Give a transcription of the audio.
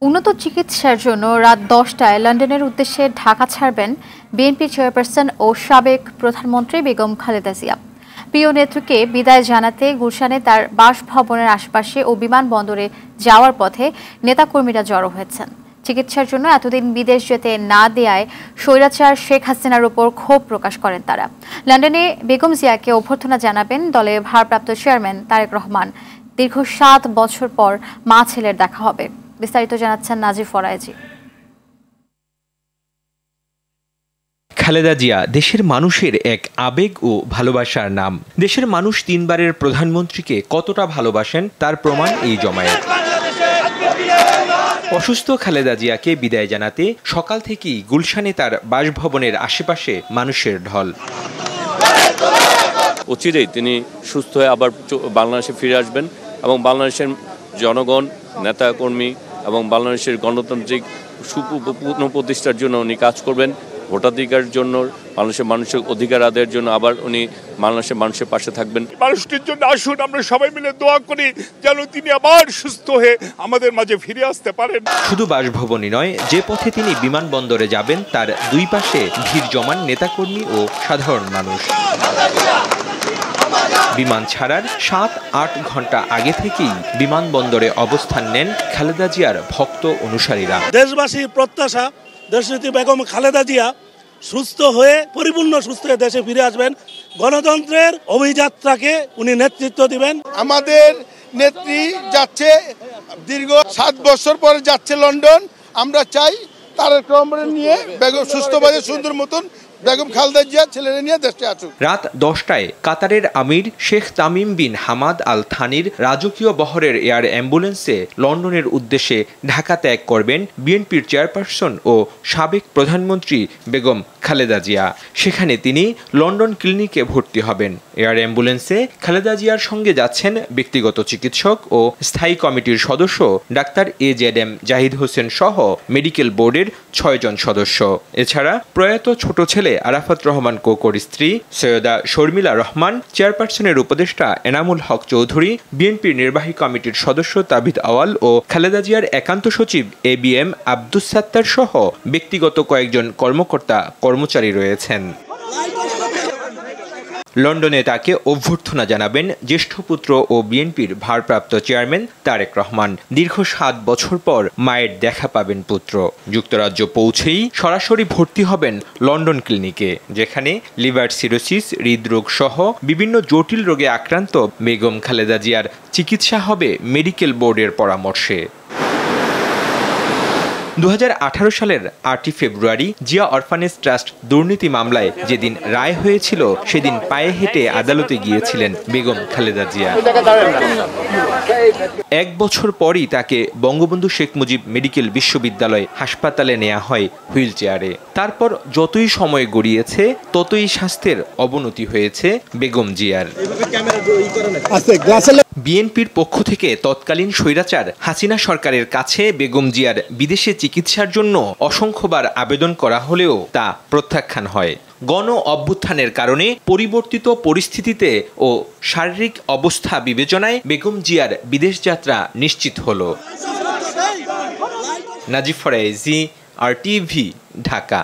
উন্নত চিকিৎসার জন্য রাত 10টায় লন্ডনের উদ্দেশ্যে ঢাকা ছাড়বেন বিএনপি চেয়ারপারসন ও সাবেক প্রধানমন্ত্রী বেগম খালেদা জিয়া। প্রিয় নেত্রীকে বিদায় জানাতে গুলশানে তার বাসভবনের আশপাশে ও বিমানবন্দরে যাওয়ার পথে নেতাকর্মীরা জড়ো হয়েছেন। চিকিৎসার জন্য এতদিন বিদেশ যেতে না দেয়ায় স্বৈরাচার শেখ হাসিনার উপর ক্ষোভ প্রকাশ করেন তারা। লন্ডনে বেগম জিয়াকে অভ্যর্থনা জানাবেন দলের ভারপ্রাপ্ত চেয়ারম্যান তারেক রহমান। দীর্ঘ 7 বছর পর মা ছেলের দেখা হবে। বিস্তারিত জানাচ্ছেন নাজির ফরায়েজি। খালেদা জিয়া দেশের মানুষের এক আবেগ ও ভালোবাসার নাম। দেশের মানুষ 3 বারের প্রধানমন্ত্রীকে কতটা ভালোবাসেন তার প্রমাণ এই জমায়েত। অসুস্থ খালেদা জিয়াকে বিদায় জানাতে সকাল থেকেই গুলশানে তার বাসভবনের আশেপাশে মানুষের ঢল। অচিরেই তিনি সুস্থ হয়ে আবার বাংলাদেশে ফিরে আসবেন এবং বাংলাদেশের জনগণ, নেতাকর্মী এবং বাংলাদেশের গণতান্ত্রিক পুনঃপ্রতিষ্ঠার জন্য উনি কাজ করবেন। ভোটাধিকারের জন্য, মানুষের অধিকার আদায়ের জন্য আবার উনি বাংলাদেশের মানুষের পাশে থাকবেন। মানুষটির জন্য আসুন আমরা সবাই মিলে দোয়া করি যেন তিনি আবার সুস্থ হয়ে আমাদের মাঝে ফিরে আসতে পারেন। শুধু বাসভবনই নয়, যে পথে তিনি বিমানবন্দরে যাবেন তার দুই পাশে ভিড় জমান নেতাকর্মী ও সাধারণ মানুষ। বিমান ছাড়ার 7-8 ঘন্টা আগে থেকেই বিমানবন্দরে অবস্থান নেন খালেদা জিয়ার ভক্ত অনুসারীরা। দেশবাসীর প্রত্যাশা দেশনেত্রী বেগম খালেদা জিয়া সুস্থ হয়ে পরিপূর্ণ সুস্থ হয়ে দেশে ফিরে আসবেন। গণতন্ত্রের অভিযাত্রাকে উনি নেতৃত্ব দিবেন। আমাদের নেত্রী যাচ্ছে দীর্ঘ 7 বছর পরে যাচ্ছে লন্ডন। আমরা চাই তারেক রহমানের নিয়ে বেগম সুস্থভাবে সুন্দর মতন বেগম খালেদা জিয়া ছেলেরা নিয়ে দেশে আসুক। রাত 10টায় কাতারের আমির শেখ তামিম বিন হামাদ আল থানির রাজকীয় বহরের এয়ার অ্যাম্বুলেন্সে লন্ডনের উদ্দেশ্যে ঢাকা ত্যাগ করবেন বিএনপির চেয়ারপারসন ও সাবেক প্রধানমন্ত্রী বেগম খালেদা জিয়া। সেখানে তিনি লন্ডন ক্লিনিকে ভর্তি হবেন। এয়ার অ্যাম্বুলেন্সে খালেদা জিয়ার সঙ্গে যাচ্ছেন ব্যক্তিগত চিকিৎসক ও স্থায়ী কমিটির সদস্য ডাক্তার AZM জাহিদ হোসেন সহ মেডিকেল বোর্ডের 6 জন সদস্য। এছাড়া প্রয়াত ছোট ছেলে আরাফাত রহমান কোকোর স্ত্রী সৈয়দা শর্মিলা রহমান, চেয়ারপারসনের উপদেষ্টা এনামুল হক চৌধুরী, বিএনপির নির্বাহী কমিটির সদস্য তাবিদ আওয়াল ও খালেদা জিয়ার একান্ত সচিব ABM আব্দুস সাত্তার সহ ব্যক্তিগত কয়েকজন কর্মকর্তা কর্মচারী রয়েছেন। লন্ডনে তাকে অভ্যর্থনা জানাবেন জ্যেষ্ঠ পুত্র ও বিএনপির ভারপ্রাপ্ত চেয়ারম্যান তারেক রহমান। দীর্ঘ 7 বছর পর মায়ের দেখা পাবেন পুত্র। যুক্তরাজ্য পৌঁছেই সরাসরি ভর্তি হবেন লন্ডন ক্লিনিকে, যেখানে লিভার সিরোসিস, হৃদরোগ সহ বিভিন্ন জটিল রোগে আক্রান্ত বেগম খালেদা জিয়ার চিকিৎসা হবে মেডিকেল বোর্ডের পরামর্শে। 2018 সালের 8 ফেব্রুয়ারি জিয়া অরফানেজ ট্রাস্ট দুর্নীতি মামলায় যেদিন রায় হয়েছিল সেদিন পায়ে হেঁটে আদালতে গিয়েছিলেন বেগম খালেদা জিয়া। 1 বছর পরই তাকে বঙ্গবন্ধু শেখ মুজিব মেডিকেল বিশ্ববিদ্যালয় হাসপাতালে নেওয়া হয় হুইল চেয়ারে। তারপর যতই সময় গড়িয়েছে ততই স্বাস্থ্যের অবনতি হয়েছে বেগম জিয়ার। বিএনপির পক্ষ থেকে তৎকালীন স্বৈরাচার হাসিনা সরকারের কাছে বেগম জিয়ার বিদেশে চিকিৎসার জন্য অসংখ্যবার আবেদন করা হলেও তা প্রত্যাখ্যান হয়। গণ অভ্যুত্থানের কারণে পরিবর্তিত পরিস্থিতিতে ও শারীরিক অবস্থা বিবেচনায় বেগম জিয়ার বিদেশ যাত্রা নিশ্চিত হল। নাজির ফরায়েজি, RTV, ঢাকা।